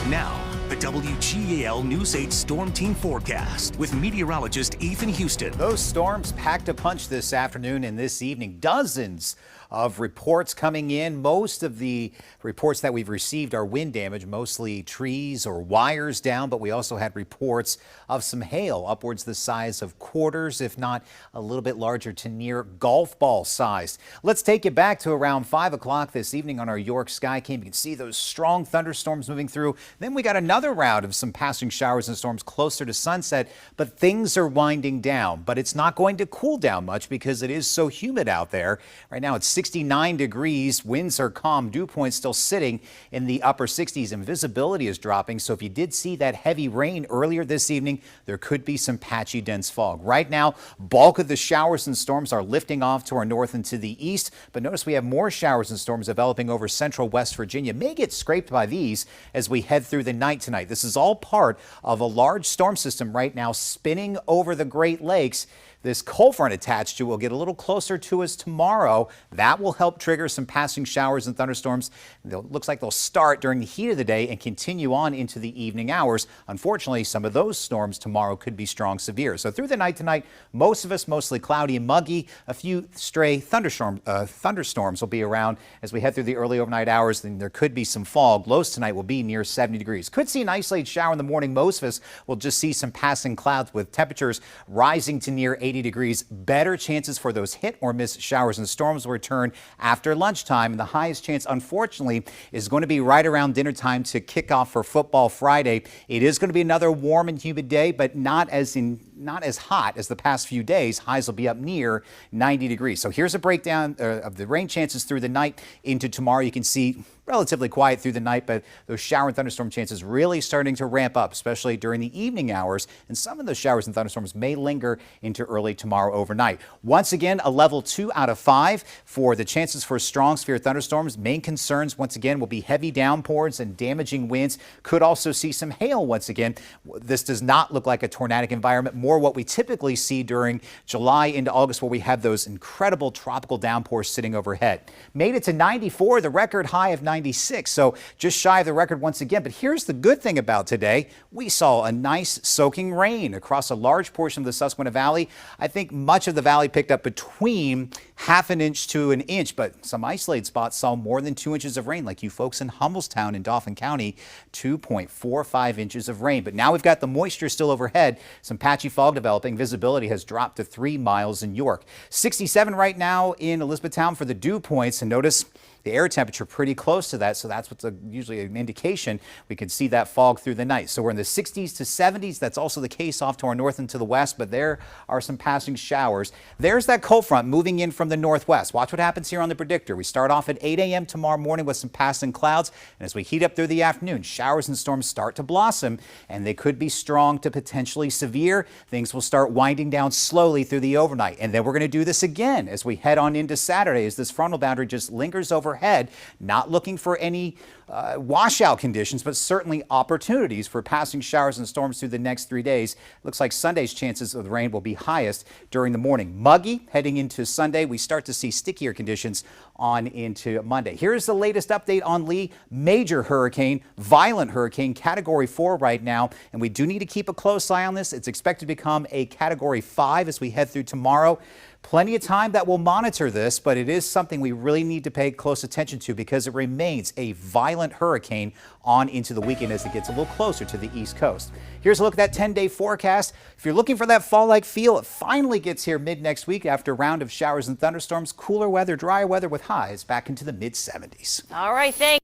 Now, the WGAL News 8 Storm Team forecast with meteorologist Ethan Houston. Those storms packed a punch this afternoon and this evening. Dozens of reports coming in. Most of the reports that we've received are wind damage, mostly trees or wires down, but we also had reports of some hail upwards the size of quarters, if not a little bit larger to near golf ball size. Let's take it back to around 5 o'clock this evening on our York Skycam. You can see those strong thunderstorms moving through. Then we got another round of some passing showers and storms closer to sunset, but things are winding down. But it's not going to cool down much because it is so humid out there. Right now it's 69 degrees. Winds are calm. Dew points still sitting in the upper 60s and visibility is dropping. So if you did see that heavy rain earlier this evening, there could be some patchy dense fog. Right now, bulk of the showers and storms are lifting off to our north and to the east. But notice we have more showers and storms developing over central West Virginia. May get scraped by these as we head through the night tonight. This is all part of a large storm system right now spinning over the Great Lakes. This cold front attached to will get a little closer to us tomorrow. That will help trigger some passing showers and thunderstorms. It looks like they'll start during the heat of the day and continue on into the evening hours. Unfortunately, some of those storms tomorrow could be strong severe. So through the night tonight, most of us mostly cloudy and muggy. A few stray thunderstorms will be around as we head through the early overnight hours. Then there could be some fog. Lows tonight will be near 70 degrees. Could see an isolated shower in the morning. Most of us will just see some passing clouds with temperatures rising to near 80 degrees. Better chances for those hit or miss showers and storms will return after lunchtime. And the highest chance, unfortunately, is going to be right around dinner time to kick off for Football Friday. It is going to be another warm and humid day, but not as hot as the past few days. Highs will be up near 90 degrees. So here's a breakdown of the rain chances through the night into tomorrow. You can see relatively quiet through the night, but those shower and thunderstorm chances really starting to ramp up, especially during the evening hours. And some of those showers and thunderstorms may linger into early tomorrow overnight. Once again, a level 2 out of 5 for the chances for strong severe thunderstorms. Main concerns, once again, will be heavy downpours and damaging winds. Could also see some hail once again. This does not look like a tornadic environment, more what we typically see during July into August, where we have those incredible tropical downpours sitting overhead. Made it to 94, the record high of 96, so just shy of the record once again. But here's the good thing about today. We saw a nice soaking rain across a large portion of the Susquehanna Valley. I think much of the valley picked up between half an inch to an inch, but some isolated spots saw more than 2 inches of rain, like you folks in Hummelstown in Dauphin County, 2.45 inches of rain. But now we've got the moisture still overhead, some patchy fog developing. Visibility has dropped to 3 miles in York. 67 right now in Elizabethtown for the dew points, and notice the air temperature pretty close to that, so that's what's usually an indication. We can see that fog through the night. So we're in the 60s to 70s. That's also the case off to our north and to the west, but there are some passing showers. There's that cold front moving in from the northwest. Watch what happens here on the predictor. We start off at 8 a.m. tomorrow morning with some passing clouds, and as we heat up through the afternoon, showers and storms start to blossom, and they could be strong to potentially severe. Things will start winding down slowly through the overnight, and then we're going to do this again as we head on into Saturday, as this frontal boundary just lingers overhead. Not looking for any washout conditions, but certainly opportunities for passing showers and storms through the next 3 days. Looks like Sunday's chances of rain will be highest during the morning. Muggy heading into Sunday. We start to see stickier conditions on into Monday. Here's the latest update on Lee. Major hurricane, violent hurricane, Category 4 right now, and we do need to keep a close eye on this. It's expected to become a Category 5 as we head through tomorrow. Plenty of time that we'll monitor this, but it is something we really need to pay close attention to because it remains a violent hurricane on into the weekend as it gets a little closer to the East Coast. Here's a look at that 10-day forecast. If you're looking for that fall-like feel, it finally gets here mid-next week after a round of showers and thunderstorms. Cooler weather, drier weather with highs back into the mid-70s. All right, thanks.